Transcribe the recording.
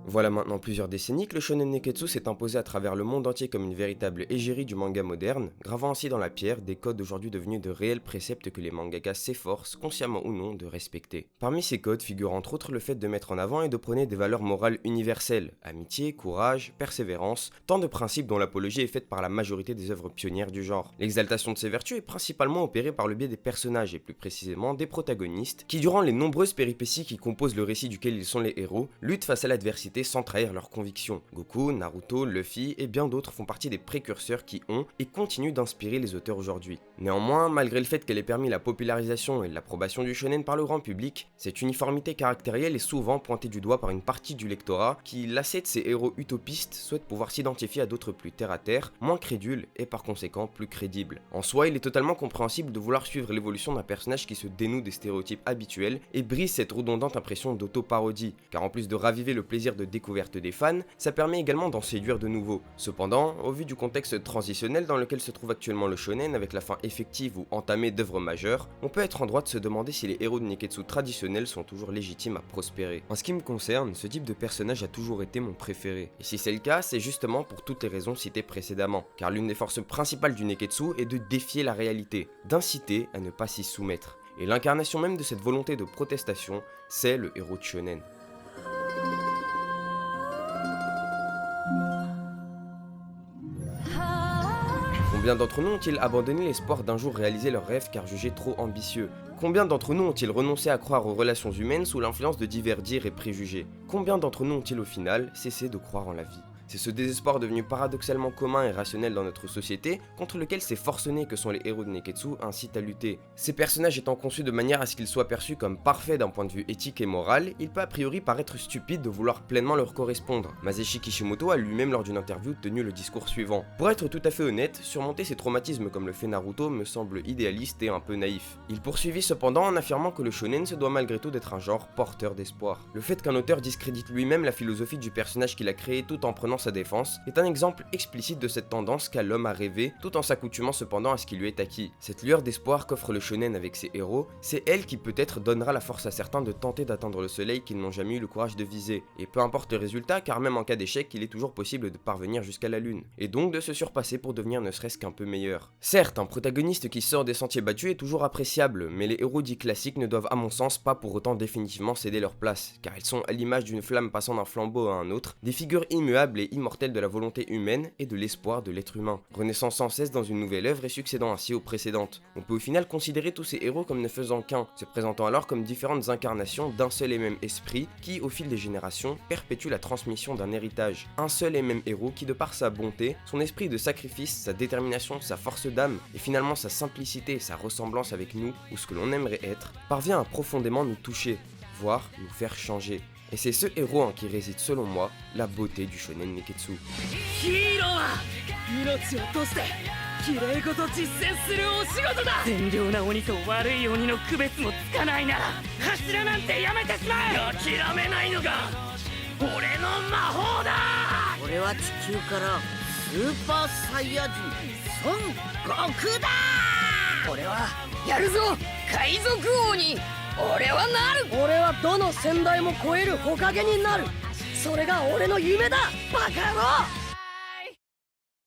Voilà maintenant plusieurs décennies que le shonen neketsu s'est imposé à travers le monde entier comme une véritable égérie du manga moderne, gravant ainsi dans la pierre des codes aujourd'hui devenus de réels préceptes que les mangakas s'efforcent, consciemment ou non, de respecter. Parmi ces codes figure entre autres le fait de mettre en avant et de prôner des valeurs morales universelles, amitié, courage, persévérance, tant de principes dont l'apologie est faite par la majorité des œuvres pionnières du genre. L'exaltation de ces vertus est principalement opérée par le biais des personnages et plus précisément des protagonistes, qui durant les nombreuses péripéties qui composent le récit duquel ils sont les héros, luttent face à l'adversité sans trahir leurs convictions. Goku, Naruto, Luffy et bien d'autres font partie des précurseurs qui ont et continuent d'inspirer les auteurs aujourd'hui. Néanmoins, malgré le fait qu'elle ait permis la popularisation et l'approbation du shonen par le grand public, cette uniformité caractérielle est souvent pointée du doigt par une partie du lectorat qui, lassé de ces héros utopistes, souhaite pouvoir s'identifier à d'autres plus terre-à-terre, moins crédules et par conséquent plus crédibles. En soi, il est totalement compréhensible de vouloir suivre l'évolution d'un personnage qui se dénoue des stéréotypes habituels et brise cette redondante impression d'auto-parodie, car en plus de raviver le plaisir de découverte des fans, ça permet également d'en séduire de nouveau. Cependant, au vu du contexte transitionnel dans lequel se trouve actuellement le shonen avec la fin effective ou entamée d'œuvres majeures, on peut être en droit de se demander si les héros de neketsu traditionnels sont toujours légitimes à prospérer. En ce qui me concerne, ce type de personnage a toujours été mon préféré. Et si c'est le cas, c'est justement pour toutes les raisons citées précédemment, car l'une des forces principales du neketsu est de défier la réalité, d'inciter à ne pas s'y soumettre. Et l'incarnation même de cette volonté de protestation, c'est le héros de shonen. Combien d'entre nous ont-ils abandonné l'espoir d'un jour réaliser leurs rêves car jugés trop ambitieux? Combien d'entre nous ont-ils renoncé à croire aux relations humaines sous l'influence de divers dires et préjugés? Combien d'entre nous ont-ils au final cessé de croire en la vie? C'est ce désespoir devenu paradoxalement commun et rationnel dans notre société, contre lequel ces forcenés que sont les héros de neketsu incitent à lutter. Ces personnages étant conçus de manière à ce qu'ils soient perçus comme parfaits d'un point de vue éthique et moral, il peut a priori paraître stupide de vouloir pleinement leur correspondre. Masashi Kishimoto a lui-même lors d'une interview tenu le discours suivant. Pour être tout à fait honnête, surmonter ces traumatismes comme le fait Naruto me semble idéaliste et un peu naïf. Il poursuivit cependant en affirmant que le shonen se doit malgré tout d'être un genre porteur d'espoir. Le fait qu'un auteur discrédite lui-même la philosophie du personnage qu'il a créé tout en prenant sa défense est un exemple explicite de cette tendance qu'a l'homme à rêver tout en s'accoutumant cependant à ce qui lui est acquis. Cette lueur d'espoir qu'offre le shonen avec ses héros, c'est elle qui peut-être donnera la force à certains de tenter d'atteindre le soleil qu'ils n'ont jamais eu le courage de viser. Et peu importe le résultat, car même en cas d'échec, il est toujours possible de parvenir jusqu'à la lune. Et donc de se surpasser pour devenir ne serait-ce qu'un peu meilleur. Certes, un protagoniste qui sort des sentiers battus est toujours appréciable, mais les héros dits classiques ne doivent à mon sens pas pour autant définitivement céder leur place, car ils sont à l'image d'une flamme passant d'un flambeau à un autre, des figures immuables et immortelles de la volonté humaine et de l'espoir de l'être humain, renaissant sans cesse dans une nouvelle œuvre et succédant ainsi aux précédentes. On peut au final considérer tous ces héros comme ne faisant qu'un, se présentant alors comme différentes incarnations d'un seul et même esprit qui, au fil des générations, perpétue la transmission d'un héritage. Un seul et même héros qui, de par sa bonté, son esprit de sacrifice, sa détermination, sa force d'âme et finalement sa simplicité et sa ressemblance avec nous, ou ce que l'on aimerait être, parvient à profondément nous toucher, voire nous faire changer. Et c'est ce héros en qui réside selon moi la beauté du shonen neketsu. 綺麗事実践するお仕事だ。善良な鬼と悪い鬼の区別もつかないなら柱なんてやめてしまえ。諦めないのが俺の魔法だ。俺は地球からスーパーサイヤ人孫悟空だ。俺はやるぞ海賊王に。俺はなる。俺はどの先代も超える火影になる。それが俺の夢だバカ野郎。